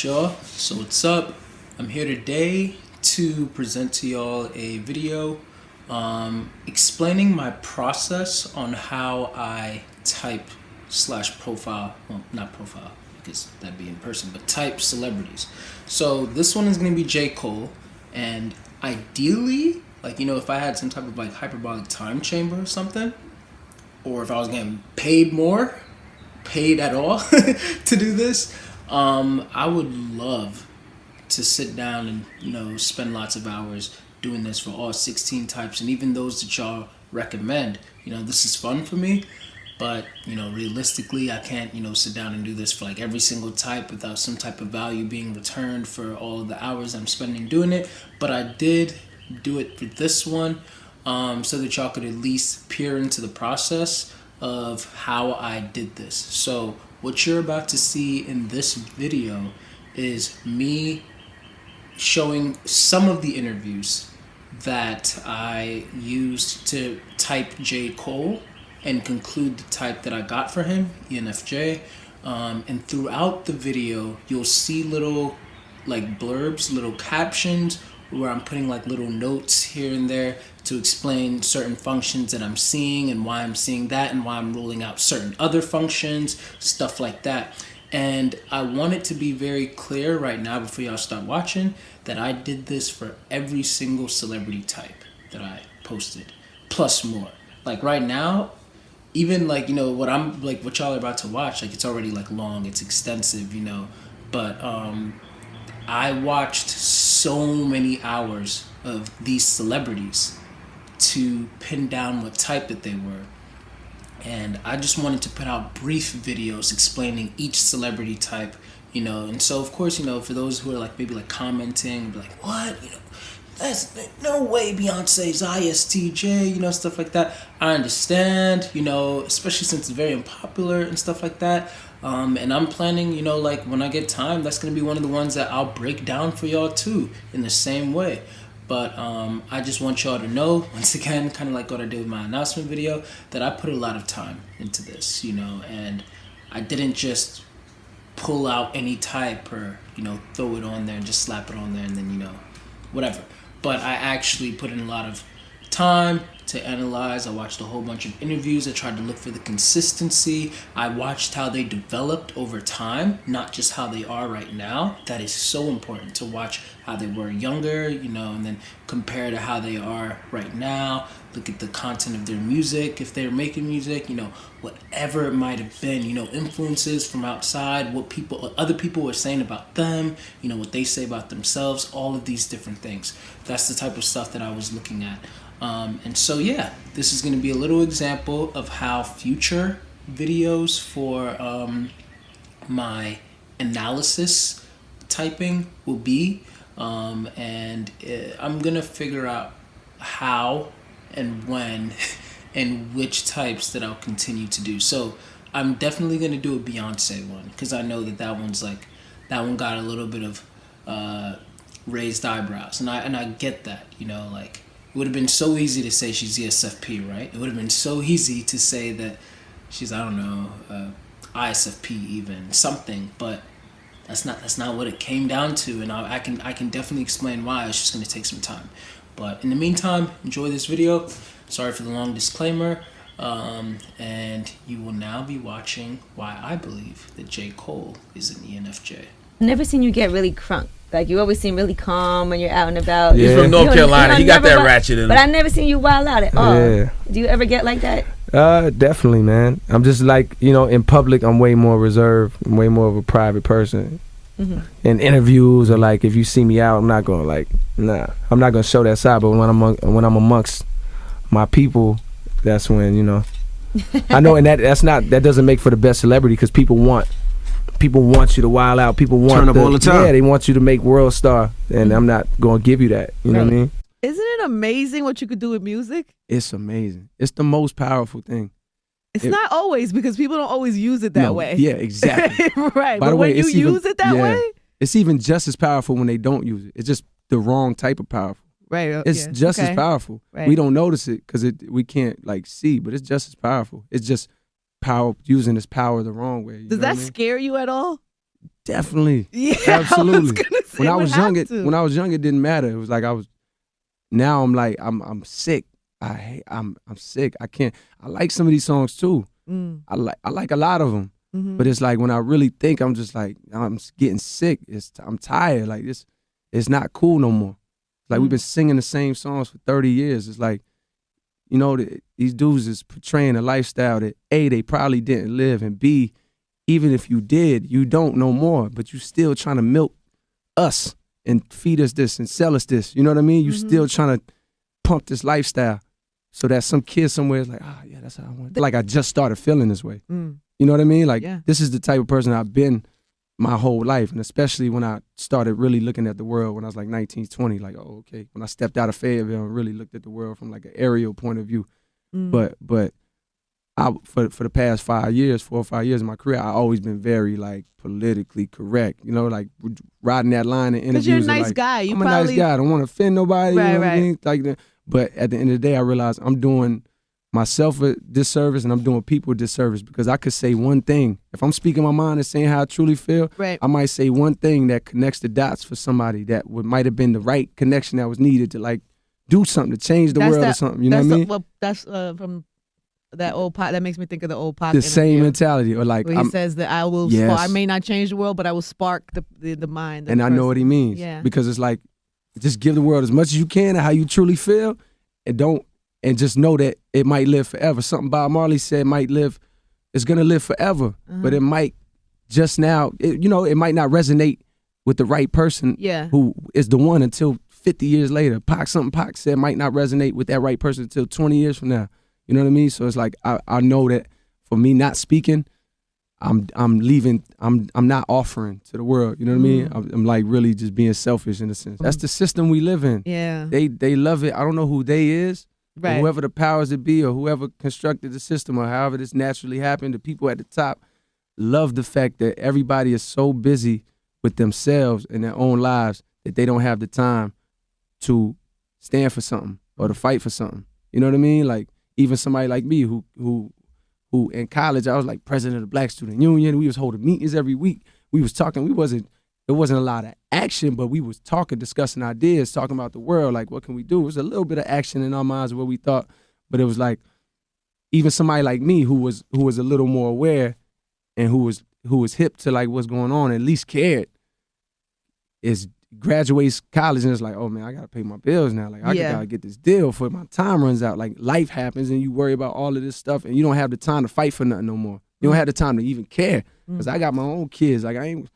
y'all? So what's up? I'm here today to present to y'all a video explaining my process on how I type slash profile, well, not profile because that'd be in person, but type celebrities. So this one is going to be J.Cole, and ideally, like, you know, if I had some type of like hyperbolic time chamber or something, or if I was getting paid at all to do this, I would love to sit down and, you know, spend lots of hours doing this for all 16 types, and even those that y'all recommend. You know, this is fun for me, but, you know, realistically, I can't, you know, sit down and do this for like every single type without some type of value being returned for all of the hours I'm spending doing it. But I did do it for this one, so that y'all could at least peer into the process of how I did this. So what you're about to see in this video is me showing some of the interviews that I used to type J.Cole and conclude the type that I got for him, ENFJ. And throughout the video, you'll see little like blurbs, little captions, where I'm putting like little notes here and there to explain certain functions that I'm seeing and why I'm seeing that and why I'm ruling out certain other functions, stuff like that. And I want it to be very clear right now before y'all start watching that I did this for every single celebrity type that I posted, plus more. Like right now, even like, you know, what y'all are about to watch, like it's already like long, it's extensive, you know, but I watched so many hours of these celebrities to pin down what type that they were. And I just wanted to put out brief videos explaining each celebrity type, you know. And so, of course, you know, for those who are like maybe like commenting, be like, what? You know, that's no way Beyonce's ISTJ, you know, stuff like that. I understand, you know, especially since it's very unpopular and stuff like that. And I'm planning, you know, like when I get time, that's going to be one of the ones that I'll break down for y'all too in the same way. But I just want y'all to know, once again, kind of like what I did with my announcement video, that I put a lot of time into this, you know, and I didn't just pull out any type or, you know, throw it on there and just slap it on there and then, you know, whatever. But I actually put in a lot of time to analyze. I watched a whole bunch of interviews. I tried to look for the consistency. I watched how they developed over time, not just how they are right now. That is so important, to watch how they were younger, you know, and then compare to how they are right now. Look at the content of their music, if they're making music, you know, whatever it might have been, you know, influences from outside, what other people were saying about them, you know, what they say about themselves, all of these different things. That's the type of stuff that I was looking at. And so, yeah, this is going to be a little example of how future videos for my analysis typing will be. And I'm going to figure out how and when and which types that I'll continue to do. So I'm definitely going to do a Beyonce one, because I know that that one got a little bit of raised eyebrows. And I get that, you know, like, it would have been so easy to say she's ESFP, right? It would have been so easy to say that she's, I don't know, ISFP even, something, but that's not what it came down to, and I can definitely explain why. It's just going to take some time. But in the meantime, enjoy this video. Sorry for the long disclaimer. And you will now be watching why I believe that J.Cole is an ENFJ. I've never seen you get really crunk. Like, you always seem really calm when you're out and about. Yeah. He's from North Carolina. He got that ratchet in him. But I never seen you wild out at all. Yeah. Do you ever get like that? Definitely, man. I'm just like, you know, in public, I'm way more reserved. I'm way more of a private person. Mm-hmm. In interviews, or like if you see me out, I'm not gonna I'm not gonna show that side. But when I'm amongst my people, that's when, you know, I know, and that doesn't make for the best celebrity, because people want you to wild out. People want turn up all the time. Yeah, they want you to make world star, and I'm not gonna give you that. You know what I mean? Isn't it amazing what you could do with music? It's amazing. It's the most powerful thing. It's not always, because people don't always use it that way. Yeah, exactly. Right. By the but way, when you use it that way, it's even just as powerful when they don't use it. It's just the wrong type of powerful. Right. It's just as powerful. Right. We don't notice it because we can't like see, but it's just as powerful. It's just using this power the wrong way. Does that scare you at all? Definitely. Yeah, Absolutely. When I was young, it didn't matter. It was like now I'm like, I'm sick. I'm sick. I can't, I like some of these songs too. I like a lot of them. But it's like when I really think, I'm just like, I'm getting sick. I'm tired. Like it's not cool no more. Like we've been singing the same songs for 30 years. It's like, you know, these dudes is portraying a lifestyle that A, they probably didn't live, and B, even if you did, you don't no more, but you still trying to milk us and feed us this and sell us this. You know what I mean? You still trying to pump this lifestyle so that some kid somewhere is like, yeah, that's how I want it. Like I just started feeling this way. You know what I mean? Like this is the type of person I've been my whole life, and especially when I started really looking at the world when I was like 19, 20, like, oh, okay. When I stepped out of Fayetteville and really looked at the world from like an aerial point of view. But I, for the past 4 or 5 years of my career, I've always been very like politically correct, you know, like riding that line in interviews. Because you're a nice like, guy. I'm a nice guy. I don't want to offend nobody. Right, you know what I right. mean? Like that. But at the end of the day, I realized I'm doing myself a disservice and I'm doing people a disservice, because I could say one thing. If I'm speaking my mind and saying how I truly feel, Right. I might say one thing that connects the dots for somebody that might have been the right connection that was needed to like do something, to change the world or something. You know what I mean? Well, that's from that old Pac. That makes me think of the old Pac. The same mentality, or like where he says that I will. Yes. I may not change the world, but I will spark the mind. Of and the I know person. what he means. Yeah. Because it's like, just give the world as much as you can of how you truly feel, and just know that it might live forever. Something Bob Marley said might live, it's gonna live forever, but it might just now, it might not resonate with the right person who is the one until 50 years later. Something Pac said might not resonate with that right person until 20 years from now. You know what I mean? So it's like, I know that for me not speaking, I'm leaving, I'm not offering to the world. You know what I mean? I'm like really just being selfish in a sense. That's the system we live in. Yeah. They love it. I don't know who they is, or Right. whoever the powers that be, or whoever constructed the system, or however this naturally happened. The people at the top love the fact that everybody is so busy with themselves and their own lives that they don't have the time to stand for something or to fight for something. You know what I mean? Like even somebody like me who in college, I was like president of the Black Student Union. We was holding meetings every week. We was talking. There wasn't a lot of action, but we was talking, discussing ideas, talking about the world. Like, what can we do? It was a little bit of action in our minds of what we thought, but it was like even somebody like me who was a little more aware and who was hip to like what's going on, at least cared, is graduates college and it's like, oh man, I gotta pay my bills now. Like I gotta get this deal before my time runs out. Like life happens and you worry about all of this stuff and you don't have the time to fight for nothing no more. You don't have the time to even care. Cause I got my own kids. Like I ain't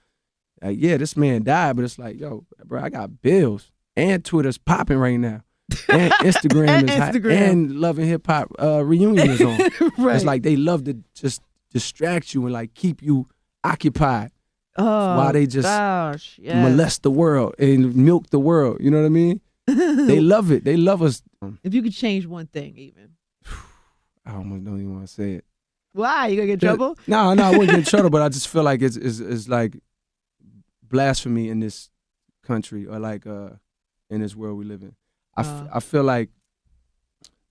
like, yeah, this man died, but it's like, yo, bro, I got bills and Twitter's popping right now. And Instagram is hot, and Love and Hip Hop reunion is on. Right. It's like they love to just distract you and like keep you occupied. While they just molest the world and milk the world. You know what I mean? They love it. They love us. If you could change one thing, even. I almost don't even want to say it. Why? You gonna get in trouble? No, I wouldn't get in trouble, but I just feel like it's like blasphemy in this country, or like in this world we live in. I feel like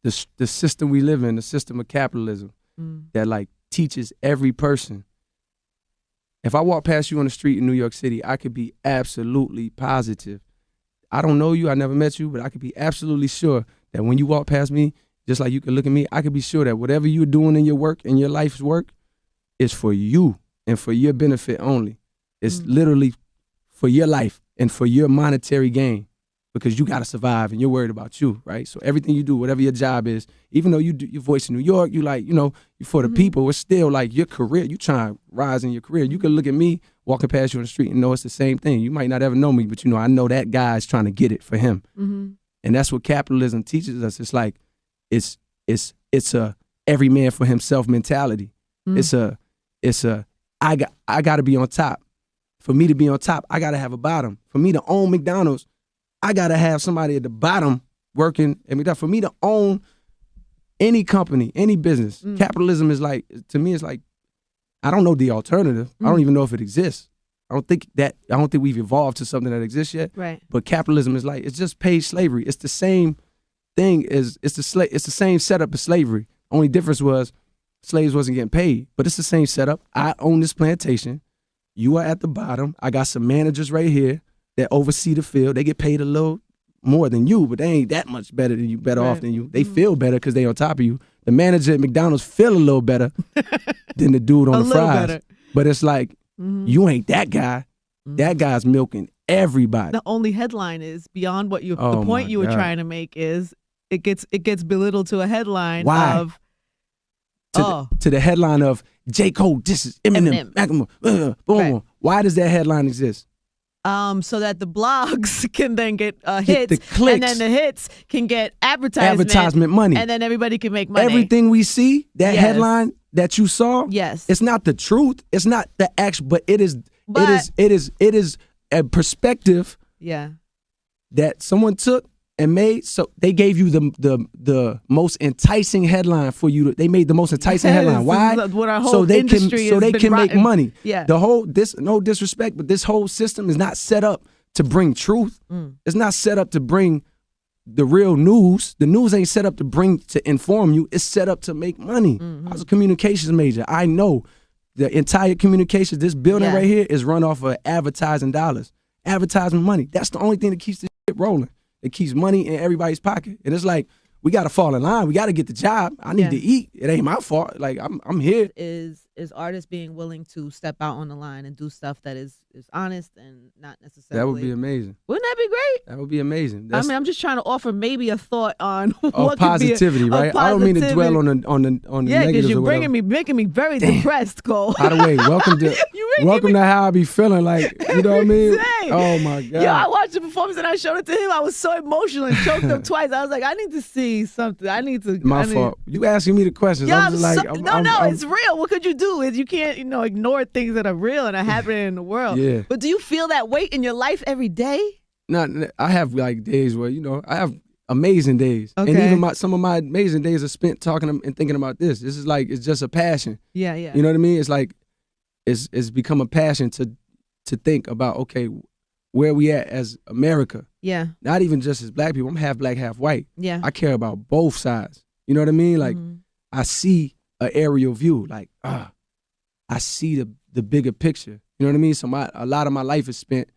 the system we live in, the system of capitalism, that like teaches every person. If I walk past you on the street in New York City, I could be absolutely positive. I don't know you, I never met you, but I could be absolutely sure that when you walk past me, just like you can look at me, I could be sure that whatever you're doing in your work, in your life's work, is for you and for your benefit only. It's literally for your life and for your monetary gain, because you got to survive and you're worried about you, right? So everything you do, whatever your job is, even though you do your voice in New York, you like, you're for the people, it's still like your career. You trying to rise in your career. You can look at me walking past you on the street and know it's the same thing. You might not ever know me, but I know that guy's trying to get it for him. And that's what capitalism teaches us. It's like, it's a every man for himself mentality. It's a I got to be on top. For me to be on top, I got to have a bottom. For me to own McDonald's, I got to have somebody at the bottom working at McDonald's. For me to own any company, any business, capitalism is like, to me, it's like, I don't know the alternative. I don't even know if it exists. I don't think we've evolved to something that exists yet. Right. But capitalism is like, it's just paid slavery. It's the same thing as, it's the same setup as slavery. Only difference was slaves wasn't getting paid, but it's the same setup. I own this plantation. You are at the bottom. I got some managers right here that oversee the field. They get paid a little more than you, but they ain't that much better than you, better off than you. They feel better because they on top of you. The manager at McDonald's feel a little better than the dude on the fries. Better. But it's like, you ain't that guy. That guy's milking everybody. The only headline is beyond what the point you were trying to make is it gets belittled to a headline of to the headline of J.Cole, this is Eminem. Boom. Right. Why does that headline exist? So that the blogs can then get hits, the clicks, and then the hits can get advertisement money, and then everybody can make money. Everything we see, that headline that you saw, it's not the truth. It's not the action, but it is a perspective that someone took and made. So they gave you the most enticing headline for you. They made the most enticing headline. Why? So they can make money. Yeah. No disrespect, but this whole system is not set up to bring truth. It's not set up to bring the real news. The news ain't set up to inform you. It's set up to make money. I was a communications major. I know the entire communications, this building right here is run off of advertising dollars, advertising money. That's the only thing that keeps this shit rolling. It keeps money in everybody's pocket. And it's like, we got to fall in line. We got to get the job. I need to eat. It ain't my fault. Like, I'm here. Is artists being willing to step out on the line and do stuff that is honest and not necessarily. That would be amazing. Wouldn't that be great? That would be amazing. I'm just trying to offer maybe a thought on what positivity, could be right? I don't mean to dwell on the negatives. Yeah, because you're making me very depressed, Cole. By the way, welcome to how I be feeling. Like, you know what I mean? Insane. Oh my God. Yeah, I watched the performance and I showed it to him. I was so emotional and choked up twice. I was like, I need to see something. My fault. You asking me the questions. Yeah, I'm just like, it's real. What could you do? Is you can't, ignore things that are real and are happening in the world. Yeah. But do you feel that weight in your life every day? No, I have like days where, I have amazing days. Okay. And even some of my amazing days are spent talking and thinking about this. This is like, it's just a passion. Yeah. You know what I mean? It's like, it's become a passion to think about, okay, where we at as America. Yeah. Not even just as black people. I'm half black, half white. Yeah. I care about both sides. You know what I mean? Like, I see an aerial view. Like, I see the bigger picture. You know what I mean? So a lot of my life is spent,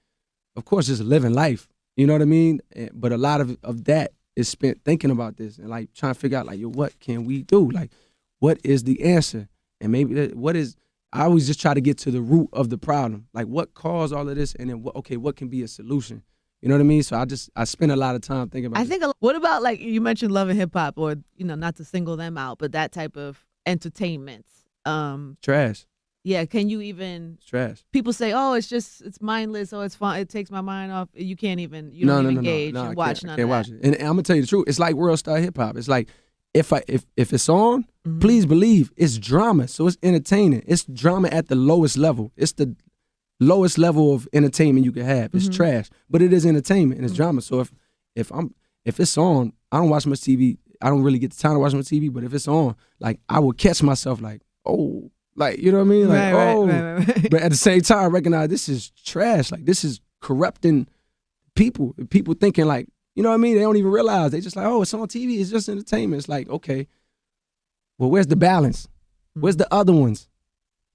of course, just living life. You know what I mean? But a lot of that is spent thinking about this and like trying to figure out like, what can we do? Like, what is the answer? And maybe I always just try to get to the root of the problem. Like, what caused all of this? And then what can be a solution? You know what I mean? So I spend a lot of time thinking about what about, like, you mentioned Love and Hip Hop, or, not to single them out, but that type of entertainment. Trash. Yeah, can you even... It's trash. People say, it's mindless, it's fun, it takes my mind off. You can't even, don't engage and watch none of that. Watch it. And I'm going to tell you the truth. It's like World Star Hip Hop. It's like, if it's on, please believe it's drama. So it's entertaining. It's drama at the lowest level. It's the lowest level of entertainment you can have. It's trash, but it is entertainment and it's drama. So if it's on, I don't watch much TV. I don't really get the time to watch much TV. But if it's on, like, I will catch myself like, oh, like, you know what I mean? Like, right. But at the same time, I recognize this is trash. Like, this is corrupting people. People thinking like, you know what I mean? They don't even realize. They just like, it's on TV. It's just entertainment. It's like, okay, well, where's the balance? Where's the other ones?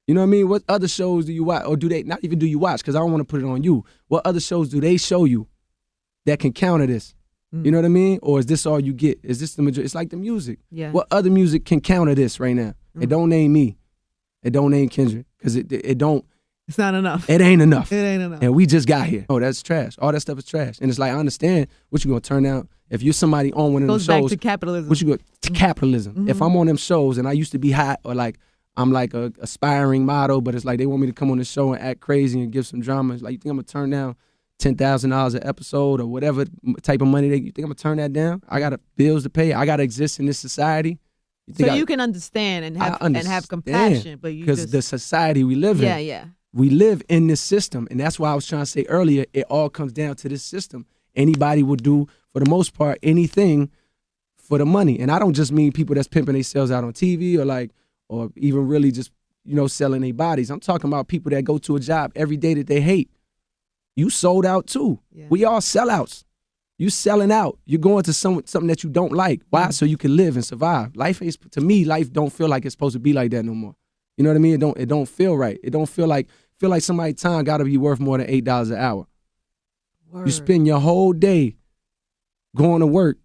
You know what I mean? What other shows do you watch? Or do they, not even do you watch, because I don't want to put it on you. What other shows do they show you that can counter this? You know what I mean? Or is this all you get? Is this the majority? It's like the music. Yeah. What other music can counter this right now? It don't name me. It don't name Kendrick, because it don't. It's not enough. It ain't enough. It ain't enough. And we just got here. Oh, that's trash. All that stuff is trash. And it's like, I understand what you going to turn down. If you're somebody on one of them shows. Goes back to capitalism. What you go to capitalism. If I'm on them shows and I used to be hot, or like I'm like a aspiring model, but it's like they want me to come on the show and act crazy and give some drama. It's like, you think I'm going to turn down $10,000 an episode or whatever type of money you think I'm going to turn that down? I got bills to pay. I got to exist in this society. You can understand and have compassion, but because the society we live in. Yeah. We live in this system, and that's why I was trying to say earlier, it all comes down to this system. Anybody would do, for the most part, anything for the money. And I don't just mean people that's pimping themselves out on TV or even really just, selling their bodies. I'm talking about people that go to a job every day that they hate. You sold out too. Yeah. We all sellouts. You selling out. You're going to something that you don't like. Why? So you can live and survive. Life don't feel like it's supposed to be like that no more. You know what I mean? It don't feel right. It don't feel like feel like somebody's time got to be worth more than $8 an hour. Word. You spend your whole day going to work,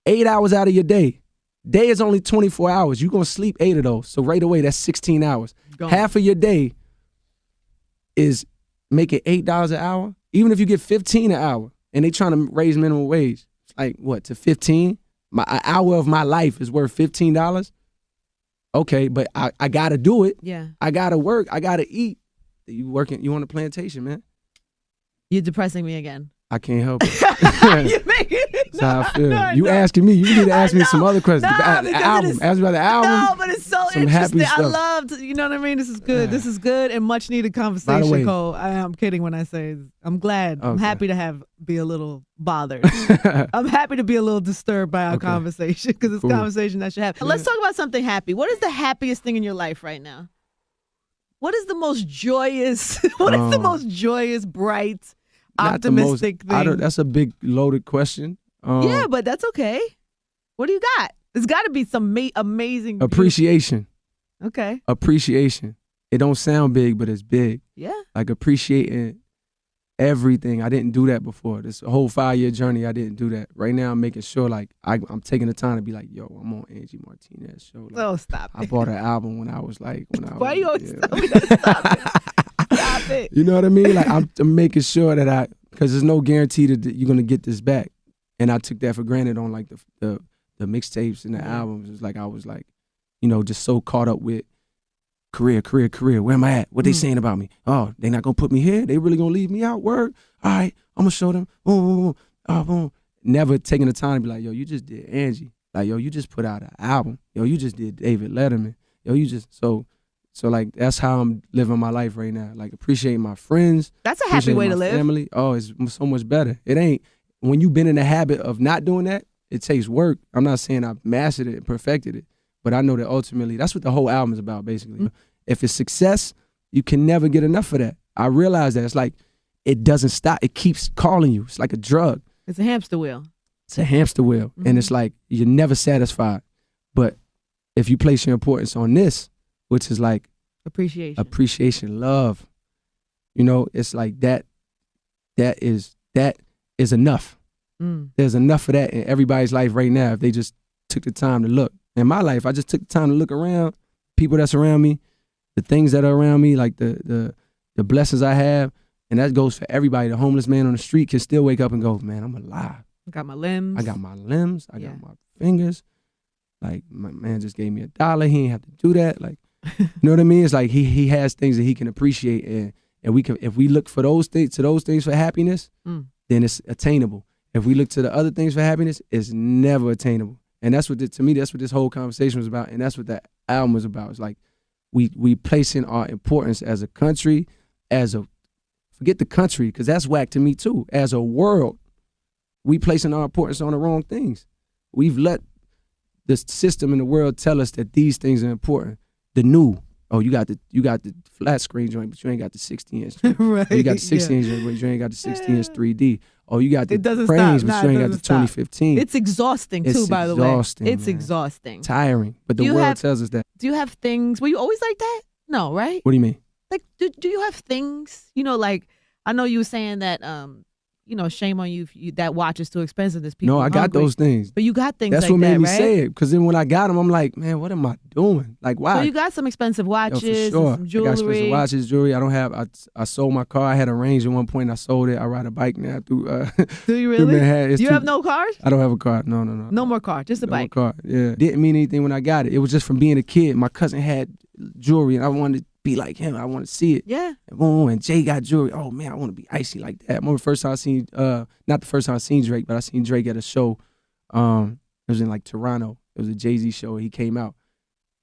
8 hours out of your day. Day is only 24 hours. You're going to sleep 8 of those. So right away, that's 16 hours. Gone. Half of your day is making $8 an hour. Even if you get 15 an hour and they trying to raise minimum wage, like what, to 15? An hour of my life is worth $15? Okay, but I got to do it. Yeah. I got to work. I got to eat. You on a plantation, man. You're depressing me again. I can't help it. You make it. That's how I feel. You asking me. You need to ask me some other questions. No, Ask me about the album. No, but it's so some interesting. happy I stuff. loved, you know what I mean? This is good. This is good and much needed conversation, By the way, Cole. I'm kidding when I say this. I'm glad. I'm happy to be a little bothered. I'm happy to be a little disturbed by our conversation because it's a conversation that should happen. Let's talk about something happy. What is the happiest thing in your life right now? What is the most joyous, bright, optimistic thing? That's a big loaded question. Yeah, but that's okay. What do you got? There's got to be some amazing appreciation. Okay. Appreciation. It don't sound big, but it's big. Yeah. Like appreciating everything. I didn't do that before. This whole 5-year journey, I didn't do that. Right now, I'm making sure like I'm taking the time to be like, yo, I'm on Angie Martinez show. Like, oh, stop it. I bought an album when I was Why you always tell me that? Stop it. Stop it. You know what I mean? Like I'm making sure that because there's no guarantee that you're gonna get this back. And I took that for granted on like the mixtapes and the albums. It's like I was like, you know, just so caught up with career. Where am I at? What they saying about me? Oh, they not gonna put me here? They really gonna leave me out? Word? All right, I'm gonna show them. Boom. Never taking the time to be like, yo, you just did Angie. Like, yo, you just put out an album. Yo, you just did David Letterman. Yo, you just so like that's how I'm living my life right now. Like appreciating my friends. That's a happy way to live. Family. Oh, it's so much better. It ain't. When you've been in the habit of not doing that, it takes work. I'm not saying I've mastered it and perfected it, but I know that ultimately that's what the whole album is about, basically. Mm-hmm. If it's success, you can never get enough of that. I realize that it's like it doesn't stop. It keeps calling you. It's like a drug. It's a hamster wheel. It's a hamster wheel. Mm-hmm. And it's like you're never satisfied. But if you place your importance on this, which is like appreciation, love, you know, it's like that is enough. There's enough of that in everybody's life right now if they just took the time to look. In my life, I just took the time to look around, people that's around me, the things that are around me, like the blessings I have, and that goes for everybody. The homeless man on the street can still wake up and go, man, I'm alive. I got my limbs. I got my fingers. Like, my man just gave me $1. He ain't have to do that. Like, you know what I mean? It's like he has things that he can appreciate, and we can, if we look for those things for happiness, then it's attainable. If we look to the other things for happiness, it's never attainable. And that's what to me, that's what this whole conversation was about, and that's what that album was about. It's like we placing our importance as a country, forget the country, because that's whack to me too. As a world, we placing our importance on the wrong things. We've let the system in the world tell us that these things are important. The new, you got the flat screen joint, but you ain't got the 60-inch. Right. You got the 60-inch joint, but you ain't got the 60-inch 3D. Oh, you got the frames, but you ain't got the 2015. It's exhausting too, by the way. It's man. exhausting. Tiring. But the world tells us that. Do you have things, were you always like that? No, right? What do you mean? Like, do you have things, like, I know you were saying that, shame on you if that watch is too expensive. There's people I got those things. But you got things That's like what made me right? say it. Because then when I got them, I'm like, man, what am I doing? Like, why? So you got some expensive watches, for sure. and some jewelry. I got expensive watches, jewelry. I don't have, I sold my car. I had a Range at one point. I sold it. I ride a bike now through. Do you really? Do you have no cars? I don't have a car. No. No more car, just a bike. No car, yeah. Didn't mean anything when I got it. It was just from being a kid. My cousin had jewelry and I wanted to be like him. I want to see it. Yeah. And Jay got jewelry. Oh man, I want to be icy like that. I remember the first time I seen, not the first time I seen Drake, but I seen Drake at a show. It was in like Toronto. It was a Jay-Z show. He came out.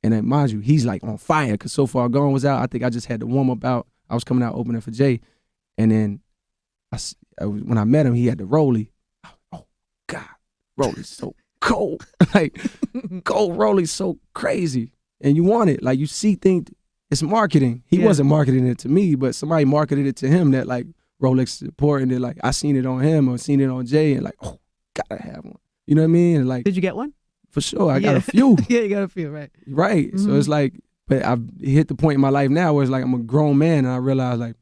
And then, mind you, he's like on fire because So Far Gone was out. I think I just had to warm up out. I was coming out opening for Jay. And then when I met him, he had the Rollie. Oh God, Rollie's so cold. Like, gold Rollie's so crazy. And you want it. Like, you see things. It's marketing. He wasn't marketing it to me, but somebody marketed it to him that like Rolex is important. And like I seen it on him or seen it on Jay and like, oh, gotta have one. You know what I mean? And like, did you get one? For sure. I got a few. Yeah, you got a few, right? Right. Mm-hmm. So it's like But I've hit the point in my life now where it's like I'm a grown man and I realize like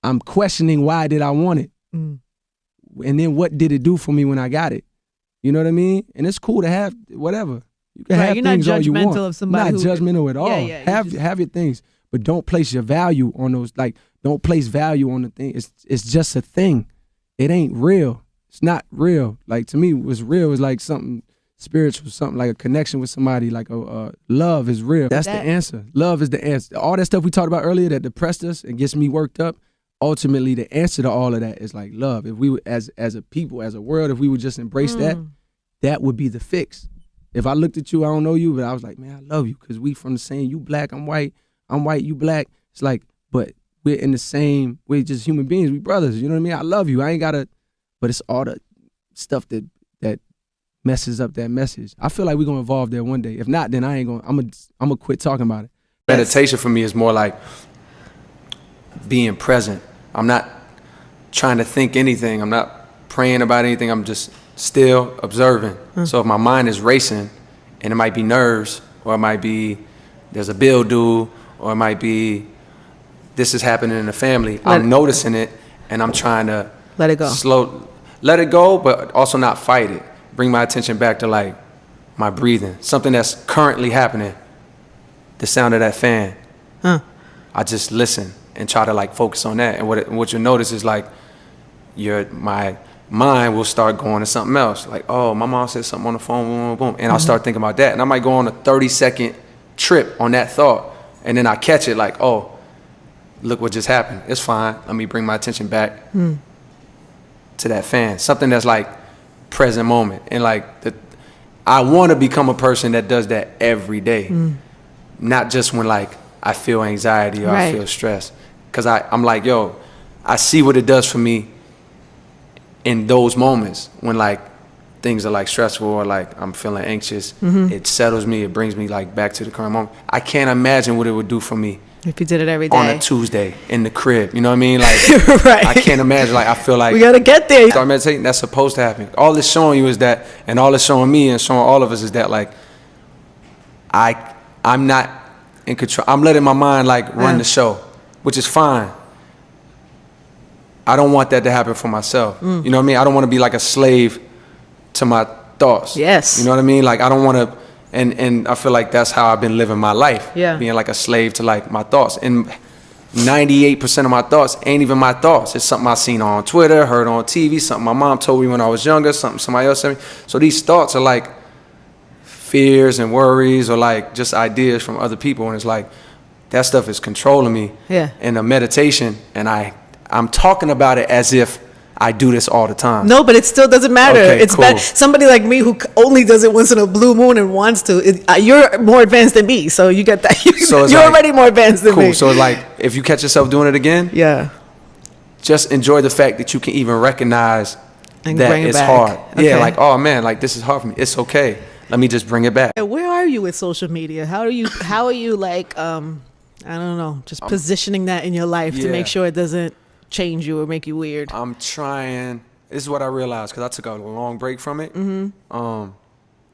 I'm questioning why did I want it? And then what did it do for me when I got it? You know what I mean? And it's cool to have whatever. You can have you're things not all you want. judgmental of somebody. Not judgmental at all. Yeah, have your things, but don't place your value on those. Like, don't place value on the thing. It's just a thing. It ain't real. It's not real. Like, to me, what's real is like something spiritual, something like a connection with somebody, like love is real. That's the answer. Love is the answer. All that stuff we talked about earlier that depressed us and gets me worked up, ultimately the answer to all of that is like love. If we would, as a people, as a world, if we would just embrace that would be the fix. If I looked at you, I don't know you, but I was like, man, I love you because we from the same, you black, I'm white, you black. It's like, but we're in the same, we're just human beings, we brothers, you know what I mean? I love you, I ain't gotta, but it's all the stuff that messes up that message. I feel like we're gonna evolve there one day. If not, then I'm gonna quit talking about it. Meditation for me is more like being present. I'm not trying to think anything. I'm not praying about anything. I'm just still observing. So if my mind is racing, and it might be nerves, or it might be there's a bill due, or it might be this is happening in the family, I'm noticing it, and I'm trying to let it go. Let it go, but also not fight it. Bring my attention back to like my breathing, something that's currently happening, the sound of that fan. I just listen and try to like focus on that. And what you'll notice is like my mind will start going to something else. Like, oh, my mom said something on the phone, boom, boom, boom. And I'll start thinking about that. And I might go on a 30-second trip on that thought. And then I catch it like, oh, look what just happened. It's fine. Let me bring my attention back to that fan. Something that's like present moment. And like, I want to become a person that does that every day. Not just when like I feel anxiety or I feel stress. Because I'm like, yo, I see what it does for me in those moments when like things are like stressful or like I'm feeling anxious. It settles me. It brings me like back to the current moment. I can't imagine what it would do for me if you did it every day on a Tuesday in the crib. You know what I mean? Like, I can't imagine. Like, I feel like we gotta get there. Start meditating. That's supposed to happen. All it's showing you is that, and all it's showing me and showing all of us is that like I'm not in control. I'm letting my mind like run the show, which is fine. I don't want that to happen for myself. You know what I mean? I don't want to be like a slave to my thoughts. Yes. You know what I mean? Like, I don't want to, and I feel like that's how I've been living my life. Being like a slave to like my thoughts. And 98% of my thoughts ain't even my thoughts. It's something I seen on Twitter, heard on TV, something my mom told me when I was younger, something somebody else said me. So these thoughts are like fears and worries or like just ideas from other people. And it's like, that stuff is controlling me. In the meditation, and I'm talking about it as if I do this all the time. No, but it still doesn't matter. Okay, it's cool. Somebody like me who only does it once in a blue moon and wants to. You're more advanced than me, so you get that. So you're like, already more advanced than me. So like, if you catch yourself doing it again, just enjoy the fact that you can even recognize and that it's hard. Okay. Like, oh man, like this is hard for me. It's okay. Let me just bring it back. Where are you with social media? How are you like? I don't know, just positioning that in your life to make sure it doesn't change you or make you weird. I'm trying. This is what I realized because I took a long break from it. And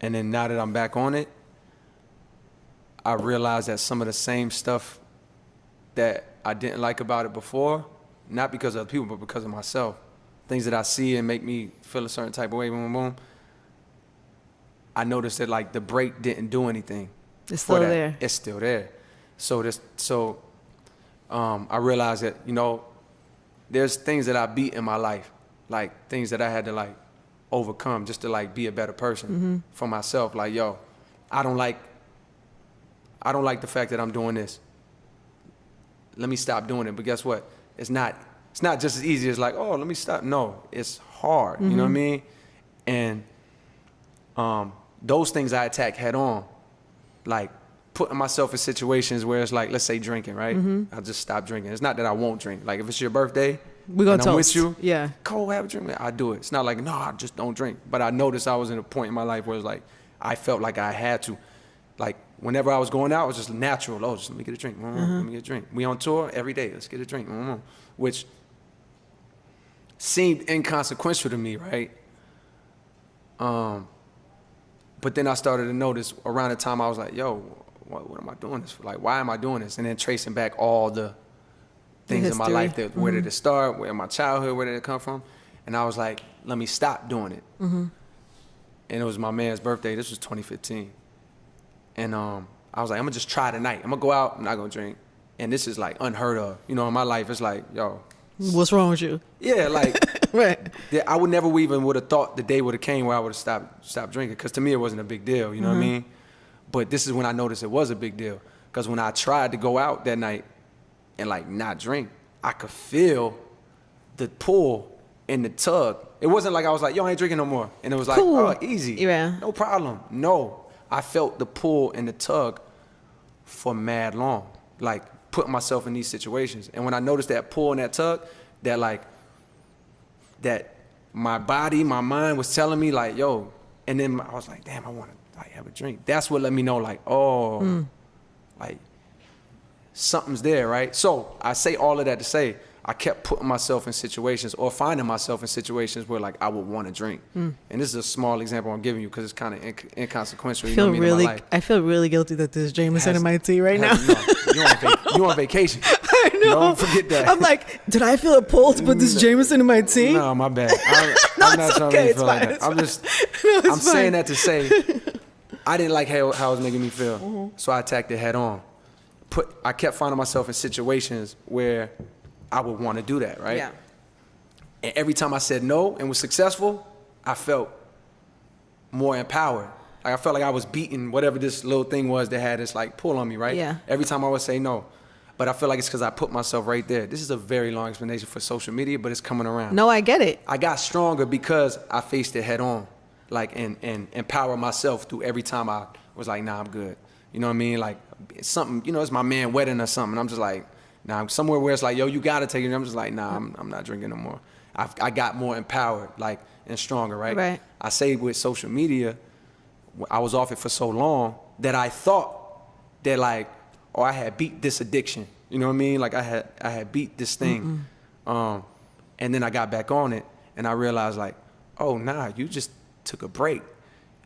then now that I'm back on it, I realized that some of the same stuff that I didn't like about it before, not because of other people, but because of myself, things that I see and make me feel a certain type of way, boom, boom, boom. I noticed that like the break didn't do anything. It's still there. It's still there. So I realized that, you know, there's things that I beat in my life, like things that I had to like overcome just to like be a better person for myself. Like, yo, I don't like the fact that I'm doing this. Let me stop doing it. But guess what? It's not just as easy as like, oh, let me stop. No, it's hard. You know what I mean? And those things I attack head on, like putting myself in situations where it's like, let's say drinking, right? I'll just stop drinking. It's not that I won't drink. Like if it's your birthday, we're gonna I'm with you. Yeah. Cole, have a drink. I do it. It's not like, no, I just don't drink. But I noticed I was in a point in my life where it's like, I felt like I had to. Like whenever I was going out, it was just natural. Oh, just let me get a drink. Let me get a drink. We on tour every day. Let's get a drink. Which seemed inconsequential to me, right? But then I started to notice around the time I was like, yo, what am I doing this for? Like, why am I doing this? And then tracing back all the things in my life, that where did it start, where my childhood, where did it come from? And I was like, let me stop doing it. And it was my man's birthday. This was 2015. And I was like, I'm gonna just try tonight. I'm gonna go out, I'm not gonna drink. And this is like unheard of. You know, in my life, it's like, yo. What's wrong with you? Yeah, like, right. I would never even would have thought the day would have came where I would have stopped drinking. Because to me, it wasn't a big deal, you know what I mean? But this is when I noticed it was a big deal. Because when I tried to go out that night and like not drink, I could feel the pull and the tug. It wasn't like I was like, yo, I ain't drinking no more. And it was like, oh, easy. Yeah. No problem. No, I felt the pull and the tug for mad long. Like, putting myself in these situations. And when I noticed that pull and that tug, that like, that my body, my mind was telling me like, yo, and then I was like, damn, I want to like have a drink. That's what let me know like, oh, like something's there, right? So I say all of that to say, I kept putting myself in situations or finding myself in situations where like I would want to drink. And this is a small example I'm giving you because it's kind of inconsequential. You know what I mean, in my life. I feel really guilty that there's Jameson in my tea right now. You on vacation. I know. Don't forget that. I'm like, did I feel a pull to put this Jameson in my tea? No, my bad. I'm not trying to make you feel like that. I'm saying that to say I didn't like how it was making me feel. So I attacked it head on. I kept finding myself in situations where I would want to do that, right? Yeah. And every time I said no and was successful, I felt more empowered. Like I felt like I was beating whatever this little thing was that had this like pull on me, right? Yeah. Every time I would say no. But I feel like it's because I put myself right there. This is a very long explanation for social media, but it's coming around. No, I get it. I got stronger because I faced it head on, like, and empower myself through every time I was like, nah, I'm good. You know what I mean? Like something, you know, it's my man wedding or something. I'm just like, nah, I'm somewhere where it's like, yo, you gotta take it. I'm just like, nah, I'm not drinking no more. I got more empowered, like, and stronger, right? Right. I say with social media, I was off it for so long that I thought that like, oh, I had beat this addiction. You know what I mean? Like I had beat this thing. And then I got back on it and I realized like, oh, nah, you just took a break.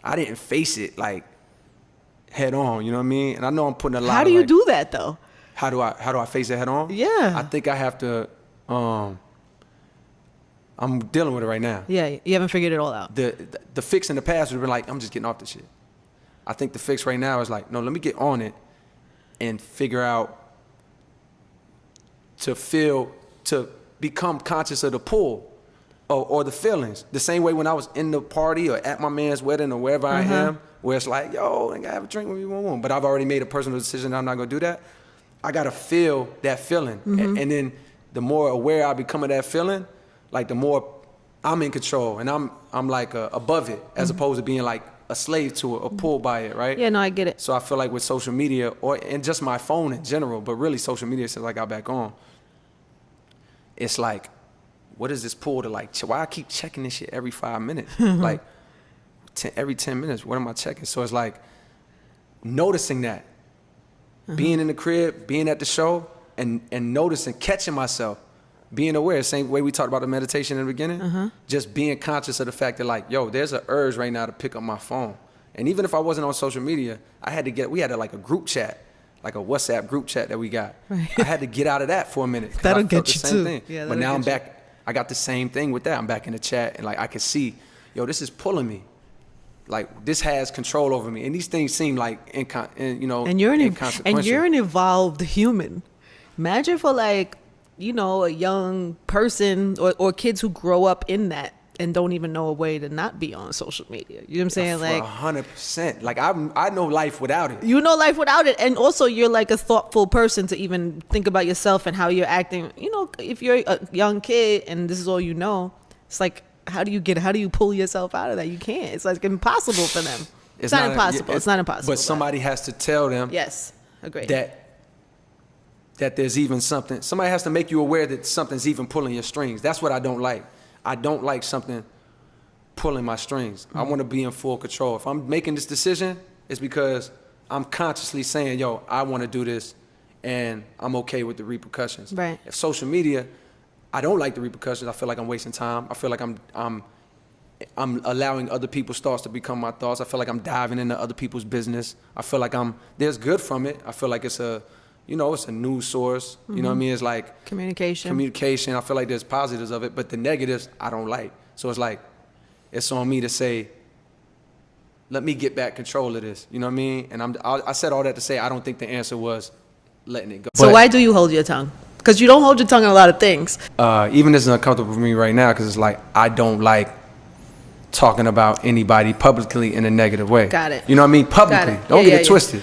I didn't face it like head on, you know what I mean? And I know I'm putting a lot How do you do that though? How do I face it head on? Yeah. I think I have to, I'm dealing with it right now. Yeah, you haven't figured it all out. The fix in the past would have been like, I'm just getting off the shit. I think the fix right now is like, no, let me get on it and figure out to become conscious of the pull or the feelings. The same way when I was in the party or at my man's wedding or wherever I am, where it's like, yo, I gotta have a drink when you want, but I've already made a personal decision that I'm not gonna do that. I gotta feel that feeling. And then the more aware I become of that feeling, like the more I'm in control and I'm like above it as opposed to being like a slave to it or pulled by it, right? Yeah, no, I get it. So I feel like with social media and just my phone in general, but really social media since I got back on, it's like, what is this pull to like, why I keep checking this shit every 5 minutes? Like every 10 minutes, what am I checking? So it's like noticing that, being in the crib, being at the show and noticing, catching myself, being aware, same way we talked about the meditation in the beginning, just being conscious of the fact that like, yo, there's an urge right now to pick up my phone. And even if I wasn't on social media, we had like a group chat, like a WhatsApp group chat that we got. Right. I had to get out of that for a minute. That'll get you too. Thing. Yeah, but now I'm back, I got the same thing with that. I'm back in the chat and like I can see, yo, this is pulling me. Like this has control over me. And these things seem like, and you're an evolved human. Imagine for like, you know, a young person or kids who grow up in that and don't even know a way to not be on social media. You know what I'm saying? Like 100%. Like I know life without it. You know life without it. And also you're like a thoughtful person to even think about yourself and how you're acting. You know, if you're a young kid and this is all you know, it's like, how do you pull yourself out of that? You can't. It's like impossible for them. It's not impossible. It's not impossible. But somebody has to tell them. Yes, agree. That there's even something. Somebody has to make you aware that something's even pulling your strings. That's what I don't like. I don't like something pulling my strings. I want to be in full control. If I'm making this decision, it's because I'm consciously saying, yo, I want to do this and I'm okay with the repercussions. Right. If social media, I don't like the repercussions. I feel like I'm wasting time. I feel like I'm I'm allowing other people's thoughts to become my thoughts. I feel like I'm diving into other people's business. I feel like there's good from it. I feel like it's a news source. You know what I mean? It's like communication. I feel like there's positives of it, but the negatives I don't like. So it's like, it's on me to say, let me get back control of this. You know what I mean? And I said all that to say I don't think the answer was letting it go. So why do you hold your tongue? Because you don't hold your tongue on a lot of things. Even this is uncomfortable for me right now because it's like I don't like talking about anybody publicly in a negative way. Got it. You know what I mean? Publicly. Don't get it twisted.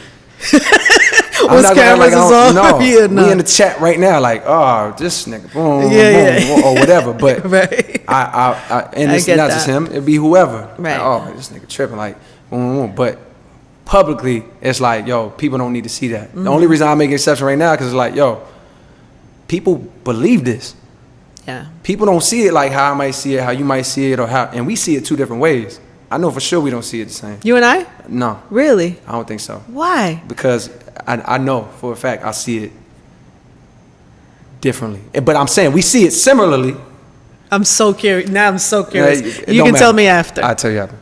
Once cameras is on, no. We in the chat right now, like, oh, this nigga, boom, boom, or whatever. But right. And it's not just him; it'd be whoever. Right. Like, oh, this nigga tripping, like, boom, boom. But publicly, it's like, yo, people don't need to see that. The only reason I make an exception right now because it's like, yo, people believe this. Yeah. People don't see it like how I might see it, how you might see it, and we see it two different ways. I know for sure we don't see it the same. You and I? No. Really? I don't think so. Why? Because I know for a fact I see it differently. But I'm saying we see it similarly. I'm so curious. Now I'm so curious. You can matter. tell me after. I'll tell you after.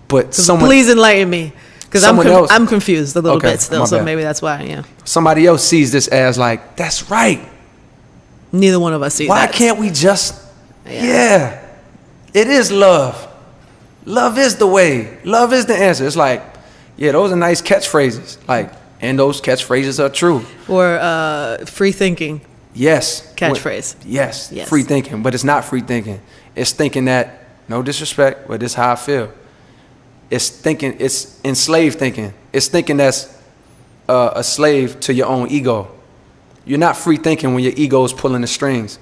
But please enlighten me. Because I'm confused a little bit still, so maybe that's why, yeah. Somebody else sees this as like, that's right. Neither one of us see that. Why can't we just, it is love. Love is the way. Love is the answer. It's like, yeah, those are nice catchphrases. Like, and those catchphrases are true. Or free thinking. Yes. Catchphrase. Yes. Free thinking. But it's not free thinking. It's thinking that, no disrespect, but this is how I feel. It's thinking, it's enslaved thinking. It's thinking that's a slave to your own ego. You're not free thinking when your ego is pulling the strings.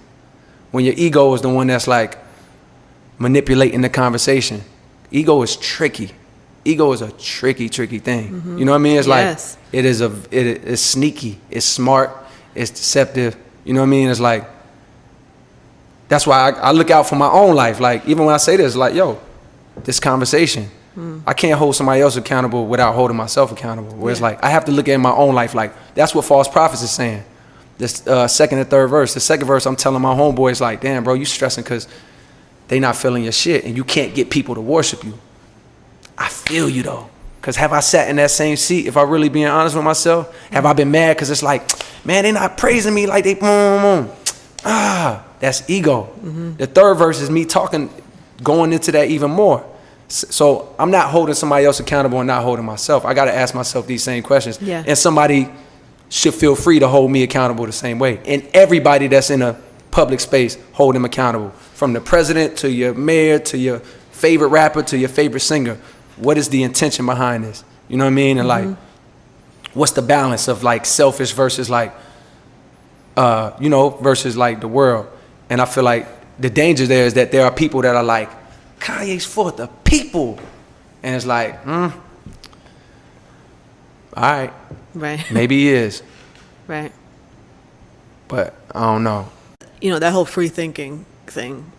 When your ego is the one that's like manipulating the conversation. Ego is tricky. Ego is a tricky thing. You know what I mean? It's like, it is sneaky. It's smart. It's deceptive. You know what I mean? It's like, that's why I look out for my own life. Like, even when I say this, like, yo, this conversation, I can't hold somebody else accountable without holding myself accountable. Where it's like, I have to look at my own life. Like, that's what false prophets is saying. This second and third verse. The second verse, I'm telling my homeboys, like, damn, bro, you stressing because they not feeling your shit and you can't get people to worship you. I feel you though. Because have I sat in that same seat, if I really being honest with myself? Have I been mad because it's like, man, they not praising me like they, that's ego. The third verse is me going into that even more. So I'm not holding somebody else accountable and not holding myself. I got to ask myself these same questions. Yeah. And somebody should feel free to hold me accountable the same way. And everybody that's in a public space, hold them accountable. From the president to your mayor to your favorite rapper to your favorite singer. What is the intention behind this? You know what I mean? And like, what's the balance of like selfish versus like, versus like the world? And I feel like the danger there is that there are people that are like, Kanye's for the people. And it's like, all right. Right. Maybe he is. Right. But I don't know. You know, that whole free thinking thing,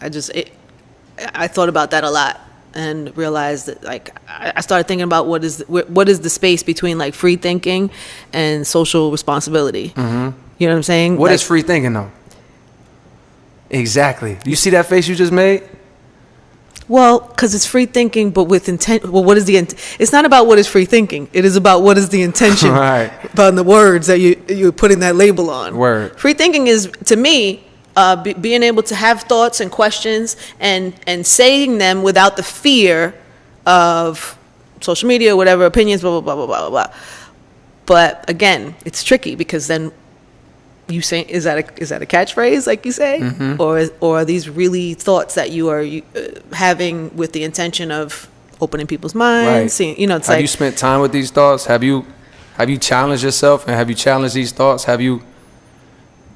I thought about that a lot and realized that, like, I started thinking about what is the space between like free thinking and social responsibility. You know what I'm saying? What is free thinking though? Exactly. You see that face you just made? Well, because it's free thinking, but with intent. Well, what is the it's not about what is free thinking. It is about what is the intention about the words that you putting that label on. Word. Free thinking is, to me, being able to have thoughts and questions and saying them without the fear of social media, whatever opinions, blah, blah, blah, blah, blah, blah. But again, it's tricky because then you say, is that a catchphrase, like you say? Or are these really thoughts that you are having with the intention of opening people's minds? Right. Seeing, it's have you spent time with these thoughts? Have you challenged yourself and have you challenged these thoughts? Have you,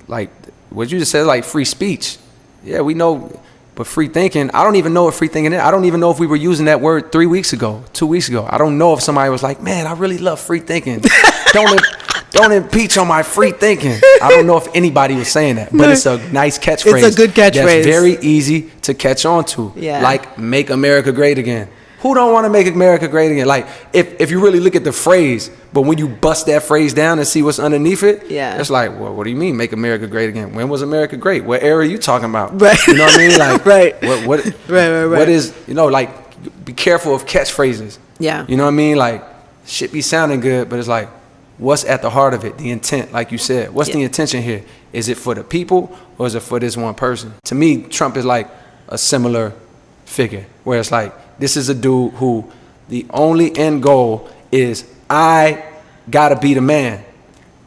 like, what you just said, like free speech? Yeah, we know, but free thinking, I don't even know what free thinking is. I don't even know if we were using that word 3 weeks ago, 2 weeks ago. I don't know if somebody was like, man, I really love free thinking. Don't impeach on my free thinking. I don't know if anybody was saying that, but it's a nice catchphrase. It's a good catchphrase. That's very easy to catch on to. Yeah. Like, make America great again. Who don't want to make America great again? Like, if you really look at the phrase, but when you bust that phrase down and see what's underneath it, it's like, well, what do you mean make America great again? When was America great? What era are you talking about? Right. You know what I mean? Like, right. What What is, like, be careful of catchphrases. Yeah. You know what I mean? Like, shit be sounding good, but it's like, what's at the heart of it? The intent, like you said. What's the intention here? Is it for the people or is it for this one person? To me, Trump is like a similar figure, where it's like, this is a dude who the only end goal is, I gotta be the man,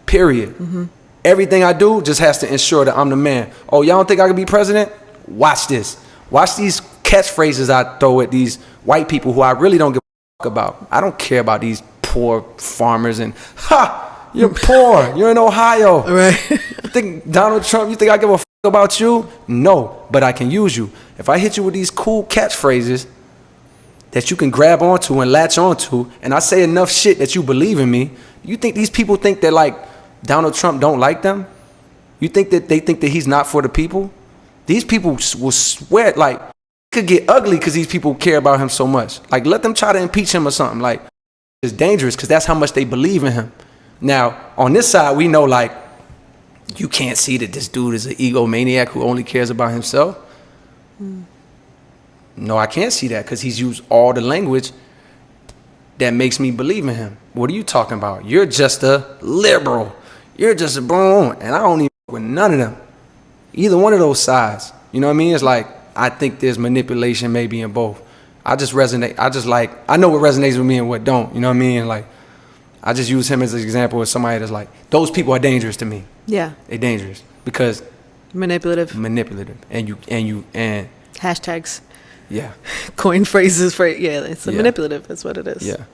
period. Mm-hmm. Everything I do just has to ensure that I'm the man. Oh, y'all don't think I can be president? Watch this. Watch these catchphrases I throw at these white people who I really don't give a fuck about. I don't care about these poor farmers and, you're poor. You're in Ohio. Right. You think Donald Trump, you think I give a fuck about you? No, but I can use you. If I hit you with these cool catchphrases that you can grab onto and latch onto, and I say enough shit that you believe in me, you think these people think that, like, Donald Trump don't like them? You think that they think that he's not for the people? These people will swear, like, it could get ugly because these people care about him so much. Like, let them try to impeach him or something. Like, it's dangerous because that's how much they believe in him. Now, on this side, we know, like, you can't see that this dude is an egomaniac who only cares about himself. No, I can't see that because he's used all the language that makes me believe in him. What are you talking about? You're just a liberal. You're just a boom. And I don't even with none of them. Either one of those sides. You know what I mean? It's like, I think there's manipulation maybe in both. I just resonate. I know what resonates with me and what don't. You know what I mean? Like, I just use him as an example of somebody that's like, those people are dangerous to me. Yeah. They're dangerous because manipulative. And hashtags. Yeah. Coin phrases for it's manipulative. That's what it is. Yeah.